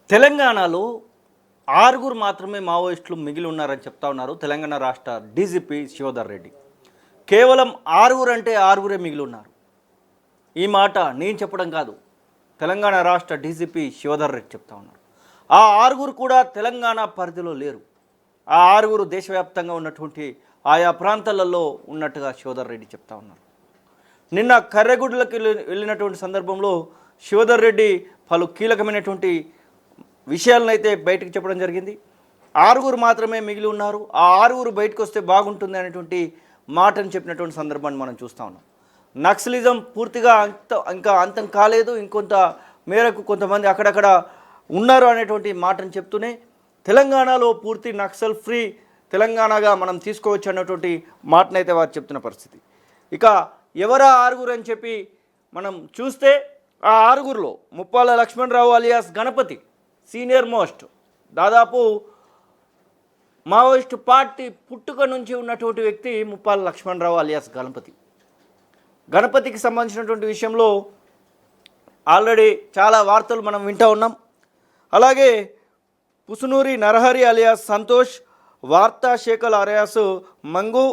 తెలంగాణలో ఆరుగురు మాత్రమే మావోయిస్టులు మిగిలి ఉన్నారని చెప్తా ఉన్నారు తెలంగాణ రాష్ట్ర డీజీపీ శివధర్ రెడ్డి. కేవలం ఆరుగురు అంటే ఆరుగురే మిగిలి ఉన్నారు. ఈ మాట నేను చెప్పడం కాదు, తెలంగాణ రాష్ట్ర డీజీపీ శివధర్ రెడ్డి చెప్తా ఉన్నారు. ఆ ఆరుగురు కూడా తెలంగాణ పరిధిలో లేరు. ఆ ఆరుగురు దేశవ్యాప్తంగా ఉన్నటువంటి ఆయా ప్రాంతాలలో ఉన్నట్టుగా శివధర్ రెడ్డి చెప్తా ఉన్నారు. నిన్న కర్రెగుడ్లకు వెళ్ళినటువంటి సందర్భంలో శివధర్ రెడ్డి పలు కీలకమైనటువంటి విషయాలను అయితే బయటకు చెప్పడం జరిగింది. ఆరుగురు మాత్రమే మిగిలి ఉన్నారు, ఆ ఆరుగురు బయటకు వస్తే బాగుంటుంది అనేటువంటి మాటను చెప్పినటువంటి సందర్భాన్ని మనం చూస్తూ ఉన్నాం. నక్సలిజం పూర్తిగా ఇంకా అంతం కాలేదు, ఇంకొంత మేరకు కొంతమంది అక్కడక్కడ ఉన్నారు అనేటువంటి మాటను చెప్తూనే తెలంగాణలో పూర్తి నక్సల్ ఫ్రీ తెలంగాణగా మనం తీసుకోవచ్చు అన్నటువంటి మాటనైతే వారు చెప్తున్న పరిస్థితి. ఇక ఎవరా ఆరుగురు అని చెప్పి మనం చూస్తే ఆ ఆరుగురులో ముప్పాల లక్ష్మణరావు అలియాస్ గణపతి సీనియర్ మోస్ట్, దాదాపు మావోయిస్టు పార్టీ పుట్టుక నుంచి ఉన్నటువంటి వ్యక్తి ముప్పాల లక్ష్మణరావు అలియాస్ గణపతికి సంబంధించినటువంటి విషయంలో ఆల్రెడీ చాలా వార్తలు మనం వింటూ ఉన్నాం. అలాగే పుసునూరి నరహరి అలియాస్ సంతోష్, వార్తా శేఖల్ అలియాస్ మంగు,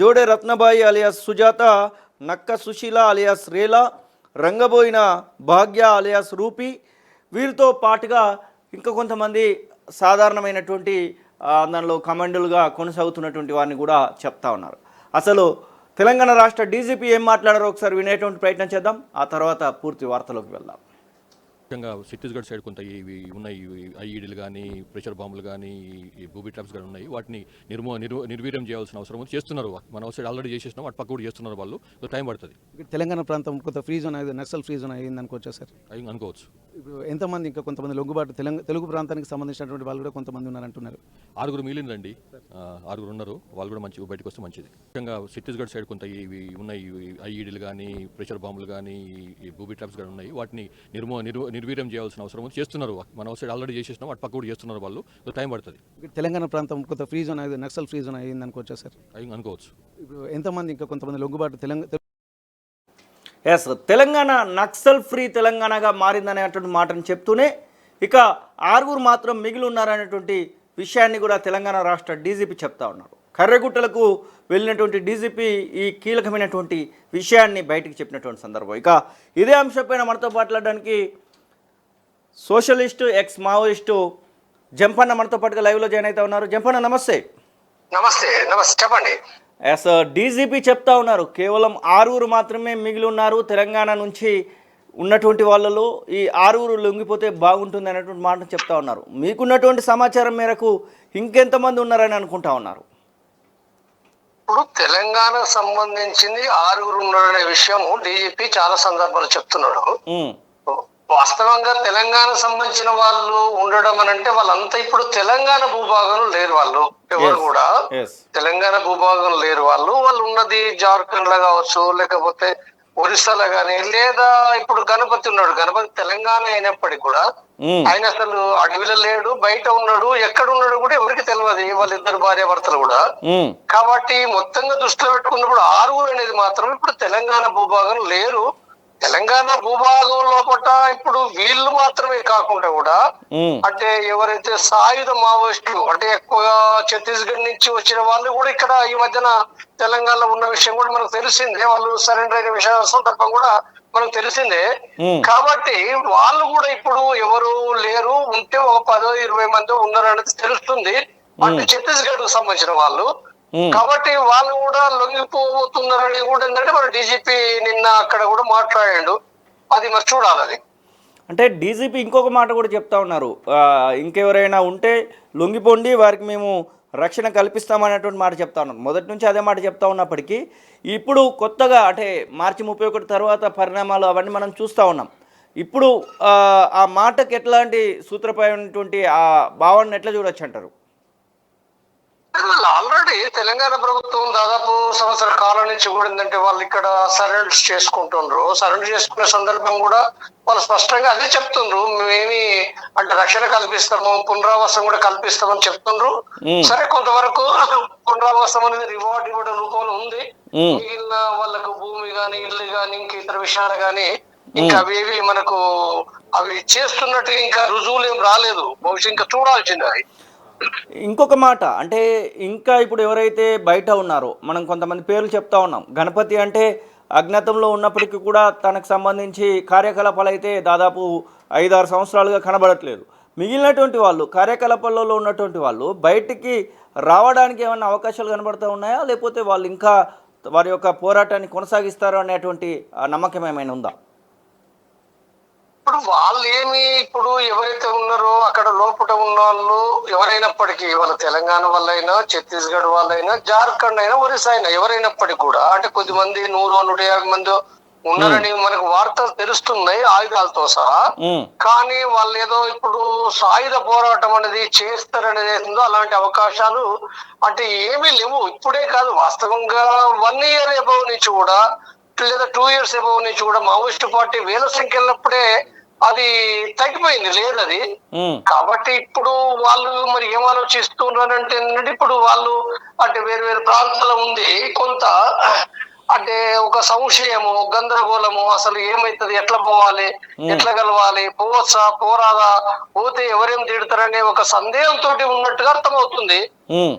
జోడే రత్నబాయి అలియాస్ సుజాత, నక్క సుశీల అలియాస్ రేలా, రంగబోయిన భాగ్య అలియాస్ రూపి, వీరితో పాటుగా ఇంకా కొంతమంది సాధారణమైనటువంటి దానిలో కమాండోలుగా కొనసాగుతున్నటువంటి వారిని కూడా చెప్తా ఉన్నారు. అసలు తెలంగాణ రాష్ట్ర డీజీపీ ఏం మాట్లాడారో ఒకసారి వినేటువంటి ప్రయత్నం చేద్దాం, ఆ తర్వాత పూర్తి వార్తలోకి వెళ్దాం. ముఖ్యంగా ఛత్తీస్గఢ్ సైడ్ కొంత ఇవి ఉన్నాయి, ఐఈడీలు కానీ ప్రెషర్ బాంబులు కానీ ఈ బూబీ ట్రాప్స్ కానీ ఉన్నాయి. వాటిని నిర్వీర్యం చేయాల్సిన అవసరం ఉంది. చేస్తున్నారు, మన సైడ్ ఆల్రెడీ చేసేసినాం, వాటి పక్క కూడా చేస్తున్నారు. వాళ్ళు టైం పడుతుంది. తెలంగాణ ప్రాంతం కొంత ఫ్రీ జోన్ అయింది, నక్సల్ ఫ్రీ జోన్ అయింది అనుకోవచ్చా సార్? అనుకోవచ్చు. ఇప్పుడు ఎంతమంది ఇంకా కొంతమంది లొంగుబాటు తెలుగు ప్రాంతానికి సంబంధించినటువంటి వాళ్ళు కూడా కొంతమంది ఉన్నారంటున్నారు. ఆరుగురు మిగిలిందండి, ఆరుగురు ఉన్నారు. వాళ్ళు కూడా మంచి బయటకు వస్తే మంచిది. ముఖ్యంగా ఛత్తీస్గఢ్ సైడ్ కొంత ఇవి ఉన్నాయి, ఐఈడీలు కానీ ప్రెషర్ బాంబులు కానీ ఈ బూబీ ట్రాప్స్ కానీ ఉన్నాయి. వాటిని నిర్వీర్యం చేయాల్సిన అవసరం ఉంది. చేస్తున్నారు, మన సైడ్ ఆల్రెడీ చేసేసినాం, వాటి పక్క కూడా చేస్తున్నారు. వాళ్ళు టైం పడుతుంది. తెలంగాణ ప్రాంతం కొంత ఫ్రీ జోన్ అయింది, నక్సల్ ఫ్రీ జోన్ అయింది అనుకోవచ్చా సార్? అనుకోవచ్చు. ఇప్పుడు ఎంతమంది ఇంకా కొంతమంది లొంగుబాటు తెలంగాణ నక్సల్ ఫ్రీ తెలంగాణగా మారిందనేటువంటి మాటను చెప్తూనే ఇక ఆరుగురు మాత్రం మిగిలి ఉన్నారనేటువంటి విషయాన్ని కూడా తెలంగాణ రాష్ట్ర డీజీపీ చెప్తా ఉన్నారు. కర్రెగుట్టలకు వెళ్ళినటువంటి డీజీపీ ఈ కీలకమైనటువంటి విషయాన్ని బయటికి చెప్పినటువంటి సందర్భం. ఇక ఇదే అంశంపైన మనతో మాట్లాడడానికి సోషలిస్టు ఎక్స్ మావోయిస్టు జంపన్న మనతో పాటుగా లైవ్లో జాయిన్ అవుతా ఉన్నారు. జంపన్న నమస్తే. నమస్తే చెప్పండి. డీజీపీ చెప్తా ఉన్నారు కేవలం ఆరుగురు మాత్రమే మిగిలి ఉన్నారు తెలంగాణ నుంచి ఉన్నటువంటి వాళ్ళలో, ఈ ఆరుగురు లొంగిపోతే బాగుంటుంది అనేటువంటి మాట చెప్తా ఉన్నారు. మీకున్నటువంటి సమాచారం మేరకు ఇంకెంతమంది ఉన్నారని అనుకుంటా ఉన్నారు? ఇప్పుడు తెలంగాణకు సంబంధించింది ఆరుగురు ఉన్నారనే విషయం డీజీపీ చాలా సందర్భాలు చెప్తున్నాడు. వాస్తవంగా తెలంగాణ సంబంధించిన వాళ్ళు ఉండడం అని అంటే వాళ్ళంతా ఇప్పుడు తెలంగాణ భూభాగంలో లేరు. వాళ్ళు ఎవరు కూడా తెలంగాణ భూభాగంలో లేరు. వాళ్ళు ఉన్నది జార్ఖండ్ లో కావచ్చు, లేకపోతే ఒరిస్సాలో గానీ, లేదా ఇప్పుడు గణపతి ఉన్నాడు. గణపతి తెలంగాణ అయినప్పటికీ కూడా ఆయన అసలు అడవిలో లేడు, బయట ఉన్నాడు. ఎక్కడ ఉన్నాడు కూడా ఎవరికి తెలియదు, వాళ్ళిద్దరు భార్యాభర్తలు కూడా. కాబట్టి మొత్తంగా దృష్టిలో పెట్టుకున్నప్పుడు ఆరుగురు అనేది మాత్రం ఇప్పుడు తెలంగాణ భూభాగం లేరు. తెలంగాణ భూభాగం లోపల ఇప్పుడు వీళ్ళు మాత్రమే కాకుండా కూడా అంటే ఎవరైతే సాయుధ మావోయిస్టులు అంటే ఎక్కువగా ఛత్తీస్గఢ్ నుంచి వచ్చిన వాళ్ళు కూడా ఇక్కడ ఈ మధ్యన తెలంగాణలో ఉన్న విషయం కూడా మనకు తెలిసిందే. వాళ్ళు సరెండర్ అయిన విషయం సందర్భం కూడా మనకు తెలిసిందే. కాబట్టి వాళ్ళు కూడా ఇప్పుడు ఎవరు లేరు, ఉంటే ఒక 10-20 మంది ఉన్నారు అనేది తెలుస్తుంది. అంటే ఛత్తీస్గఢ్ కు సంబంధించిన వాళ్ళు. కాబట్టి వాళ్ళు కూడా లొంగిపోతున్నారని కూడా ఏంటంటే మన డీజీపీ నిన్న అక్కడ కూడా మాట్లాడాడు. అది మరి చూడాలి. అది అంటే డీజీపీ ఇంకొక మాట కూడా చెప్తా ఉన్నారు, ఇంకెవరైనా ఉంటే లొంగిపోండి, వారికి మేము రక్షణ కల్పిస్తామనేటువంటి మాట చెప్తా ఉన్నారు. మొదటి నుంచి అదే మాట చెప్తా ఉన్నప్పటికీ ఇప్పుడు కొత్తగా అంటే మార్చి 31 తర్వాత పరిణామాలు అవన్నీ మనం చూస్తూ ఉన్నాం. ఇప్పుడు ఆ మాటకి ఎట్లాంటి సూత్రప్రాయమైనటువంటి ఆ భావాన్ని ఎట్లా చూడొచ్చు అంటారు? ఆల్రెడీ తెలంగాణ ప్రభుత్వం దాదాపు సంవత్సర కాలం నుంచి కూడా ఏంటంటే వాళ్ళు ఇక్కడ సరెండర్ చేసుకుంటుండ్రు. సరెండర్ చేసుకునే సందర్భం కూడా వాళ్ళు స్పష్టంగా అదే చెప్తుండ్రు, మేమేమి అంటే రక్షణ కల్పిస్తాము, పునరావాసం కూడా కల్పిస్తామని చెప్తుండ్రు. సరే, కొంతవరకు పునరావాసం అనేది రివార్డ్ ఇవ్వడం రూపంలో ఉంది. మిగిలిన వాళ్ళకు భూమి గాని, ఇల్లు గాని, ఇంక ఇతర విషయాలు గాని ఇంకా అవేవి మనకు అవి చేస్తున్నట్టు ఇంకా రుజువులు ఏం రాలేదు, బహుశా ఇంకా చూడాల్సింది అది. ఇంకొక మాట అంటే ఇంకా ఇప్పుడు ఎవరైతే బయట ఉన్నారో మనం కొంతమంది పేర్లు చెప్తా ఉన్నాం. గణపతి అంటే అజ్ఞాతంలో ఉన్నప్పటికీ కూడా తనకు సంబంధించి కార్యకలాపాలు అయితే దాదాపు 5-6 సంవత్సరాలుగా కనబడట్లేదు. మిగిలినటువంటి వాళ్ళు కార్యకలాపాలలో ఉన్నటువంటి వాళ్ళు బయటికి రావడానికి ఏమైనా అవకాశాలు కనబడుతూ ఉన్నాయా, లేకపోతే వాళ్ళు ఇంకా వారి యొక్క పోరాటాన్ని కొనసాగిస్తారు అనేటువంటి నమ్మకం ఏమైనా ఉందా? ఇప్పుడు వాళ్ళు ఏమి, ఇప్పుడు ఎవరైతే ఉన్నారో అక్కడ లోపల ఉన్న వాళ్ళు ఎవరైనప్పటికీ, వాళ్ళ తెలంగాణ వాళ్ళైనా, ఛత్తీస్గఢ్ వాళ్ళైనా, జార్ఖండ్ అయినా, ఒరిస్సా అయినా ఎవరైనప్పటికీ కూడా, అంటే కొద్దిమంది 100-150 మంది ఉన్నారని మనకు వార్తలు తెలుస్తున్నాయి ఆయుధాలతో సహా. కానీ వాళ్ళు ఏదో ఇప్పుడు సాయుధ పోరాటం అనేది చేస్తారనేది ఉందో అలాంటి అవకాశాలు అంటే ఏమీ లేవు. ఇప్పుడే కాదు, వాస్తవంగా 1 year అబౌవ్ నుంచి కూడా, లేదా 2 years అబౌవ్ నుంచి కూడా మావోయిస్ట్ పార్టీ వేల సంఖ్యలప్పుడే అది తగ్గిపోయింది, లేదు అది. కాబట్టి ఇప్పుడు వాళ్ళు మరి ఏం ఆలోచిస్తున్నారంటే ఇప్పుడు వాళ్ళు అంటే వేరు వేరు ప్రాంతాల్లో ఉంది కొంత అంటే ఒక సంశయము, గందరగోళము, అసలు ఏమైతుంది, ఎట్లా పోవాలి, ఎట్లా కలవాలి, పోవచ్చా పోరాదా, పోతే ఎవరేం తిడతారనే ఒక సందేహంతో ఉన్నట్టుగా అర్థమవుతుంది.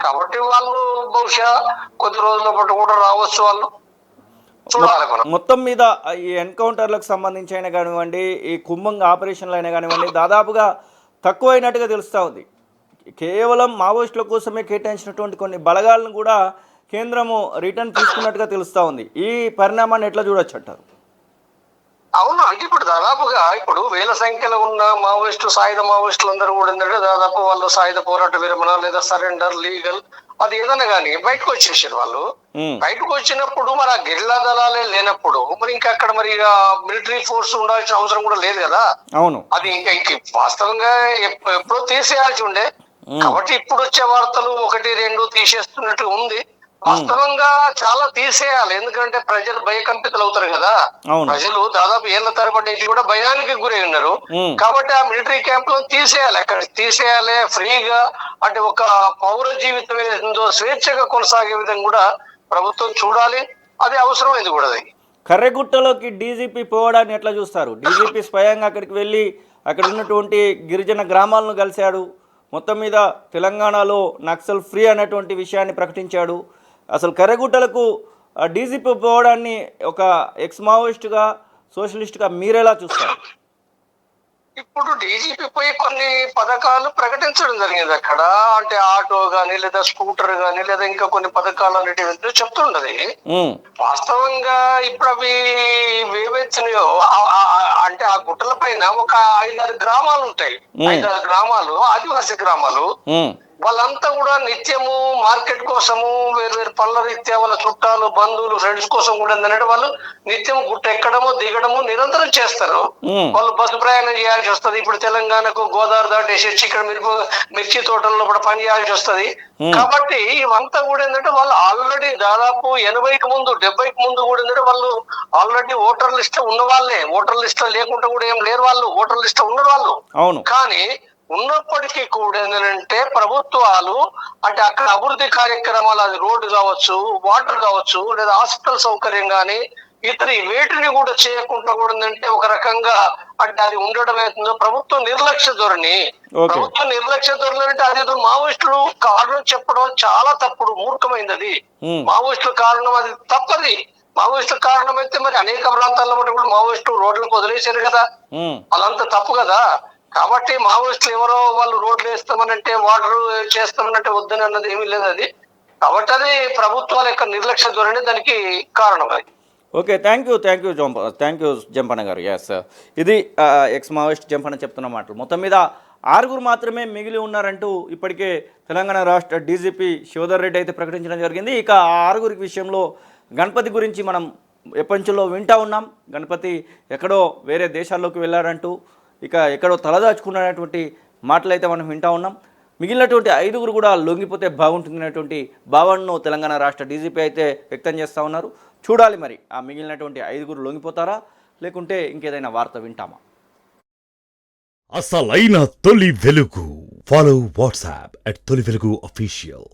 కాబట్టి వాళ్ళు బహుశా కొద్ది రోజుల పాటు కూడా రావచ్చు, వాళ్ళు చూడాలి. మొత్తం మీద ఈ ఎన్కౌంటర్లకు సంబంధించి అయినా కానివ్వండి, ఈ కుంభంగ్ ఆపరేషన్లు అయినా కానివ్వండి, దాదాపుగా తక్కువైనట్టుగా తెలుస్తూ ఉంది. కేవలం మావోయిస్టుల కోసమే కేటాయించినటువంటి కొన్ని బలగాలను కూడా కేంద్రము రిటర్న్ తీసుకున్నట్టుగా తెలుస్తూ ఉంది. ఈ పరిణామాన్ని ఎట్లా చూడొచ్చు అంటారు? అవును, అంటే ఇప్పుడు దాదాపుగా ఇప్పుడు వేల సంఖ్యలో ఉన్న సాయుధ మావోయిస్టులు అందరూ కూడా ఏంటంటే దాదాపు వాళ్ళు సాయుధ పోరాట విరమణ లేదా సరెండర్, లీగల్ అది ఏదైనా కానీ బయటకు వచ్చేసారు. వాళ్ళు బయటకు వచ్చినప్పుడు మరి ఆ గెరిల్లా దళాలే లేనప్పుడు మరి ఇంకా అక్కడ మరి మిలిటరీ ఫోర్స్ ఉండాల్సిన అవసరం కూడా లేదు కదా. అవును, అది ఇంకా వాస్తవంగా ఎప్పుడో తీసేయాల్సి ఉండే. కాబట్టి ఇప్పుడు వచ్చే వార్తలు 1-2 తీసేస్తున్నట్టు ఉంది. వాస్తవంగా చాలా తీసేయాలి, ఎందుకంటే ప్రజలు భయకంపితులు అవుతారు కదా. ప్రజలు దాదాపు ఏళ్ల తరబడి నుంచి కూడా భయానికి గురై ఉన్నారు. కాబట్టి ఆ మిలిటరీ క్యాంపులను తీసేయాలి, అక్కడ తీసేయాలి. ఫ్రీగా అంటే ఒక పౌర జీవితం ఏదో స్వేచ్ఛగా కొనసాగే విధంగా కూడా ప్రభుత్వం చూడాలి, అది అవసరమైంది కూడా. అది కర్రెగుట్టలోకి డీజీపీ పోవడాన్ని ఎట్లా చూస్తారు? డీజీపీ స్వయంగా అక్కడికి వెళ్ళి అక్కడ ఉన్నటువంటి గిరిజన గ్రామాలను కలిశాడు. మొత్తం మీద తెలంగాణలో నక్సల్ ఫ్రీ అనేటువంటి విషయాన్ని ప్రకటించాడు. అసలు కర్రెగుట్టలకు డీజీపీ పోవడాన్ని ఒక ఎక్స్ మావోయిస్టుగా, సోషలిస్టుగా మీరెలా చూస్తారు? ఇప్పుడు డీజీపీ పై కొన్ని పథకాలు ప్రకటించడం జరిగింది అక్కడ. అంటే ఆటో గాని లేదా స్కూటర్ గాని లేదా ఇంకా కొన్ని పథకాలు అనేటివి చెప్తుండది. వాస్తవంగా ఇప్పుడు అవి ఏవైతున్నాయో అంటే ఆ గుట్టల పైన ఒక 5-6 గ్రామాలు ఉంటాయి, 5-6 గ్రామాలు ఆదివాసీ గ్రామాలు. వాళ్ళంతా కూడా నిత్యము మార్కెట్ కోసము వేరు వేరు పనుల రీత్యా వాళ్ళ చుట్టాలు, బంధువులు, ఫ్రెండ్స్ కోసం కూడా ఏంటంటే వాళ్ళు నిత్యం గుట్ట ఎక్కడము దిగడము నిరంతరం చేస్తారు. వాళ్ళు బస్సు ప్రయాణం చేయాల్సి వస్తుంది. ఇప్పుడు తెలంగాణకు గోదావరి దాటేసి ఇక్కడ మిర్చి తోటల్లో కూడా పని చేయాల్సి వస్తుంది. కాబట్టి ఇవంతా కూడా ఏంటంటే వాళ్ళు ఆల్రెడీ దాదాపు 80కి ముందు 70కి ముందు కూడా ఏంటంటే వాళ్ళు ఆల్రెడీ ఓటర్ లిస్ట్ ఉన్న వాళ్ళే. ఓటర్ లిస్ట్ లేకుండా కూడా ఏం లేరు, వాళ్ళు ఓటర్ లిస్ట్ ఉన్న వాళ్ళు. కానీ ఉన్నప్పటికీ కూడా ఏంటంటే ప్రభుత్వాలు అంటే అక్కడ అభివృద్ధి కార్యక్రమాలు, అది రోడ్డు కావచ్చు, వాటర్ కావచ్చు, లేదా హాస్పిటల్ సౌకర్యం కానీ ఇతర వేటిని కూడా చేయకుండా కూడా ఏంటంటే ఒక రకంగా అంటే అది ఉండడం అవుతుందో ప్రభుత్వం నిర్లక్ష్య ధోరణి. ప్రభుత్వం నిర్లక్ష్య ధోరణి అంటే అది మావోయిస్టులు కారణం చెప్పడం చాలా తప్పుడు, మూర్ఖమైంది. అది మావోయిస్టుల కారణం, అది తప్పది. మావోయిస్టుల కారణం అయితే మరి అనేక ప్రాంతాల్లో కూడా మావోయిస్టులు రోడ్లకు వదిలేశారు కదా, వాళ్ళంతా తప్పు కదా. కాబట్టి మావోయిస్టులు ఎవరో వాళ్ళు రోడ్లు వేస్తామనంటే, వాటర్ చేస్తామనంటే వద్దని అన్నది ఏమీ లేదు అది. కాబట్టి అది ప్రభుత్వాల యొక్క నిర్లక్ష్య ధోరణి దానికి కారణం. అది ఓకే, థ్యాంక్ యూ జంపన్న గారు. ఎస్, ఇది ఎక్స్ మావోయిస్ట్ జంపన్న చెప్తున్న మాటలు. మొత్తం మీద 6 మాత్రమే మిగిలి ఉన్నారంటూ ఇప్పటికే తెలంగాణ రాష్ట్ర డీజీపీ శివధర్ రెడ్డి అయితే ప్రకటించడం జరిగింది. ఇక ఆ 6 విషయంలో గణపతి గురించి మనం ఎప్పటిలో వింటూ ఉన్నాం. గణపతి ఎక్కడో వేరే దేశాల్లోకి వెళ్ళారంటూ ఇక ఎక్కడో తలదాచుకున్నటువంటి మాటలు అయితే మనం వింటూ ఉన్నాం. మిగిలినటువంటి 5 కూడా లొంగిపోతే బాగుంటుందనేటువంటి భావనను తెలంగాణ రాష్ట్ర డీజీపీ అయితే వ్యక్తం చేస్తూ ఉన్నారు. చూడాలి మరి ఆ మిగిలినటువంటి 5 లొంగిపోతారా, లేకుంటే ఇంకేదైనా వార్త వింటామా? అసలైన తొలి వెలుగు. ఫాలో వాట్సాప్ @తొలి వెలుగు official.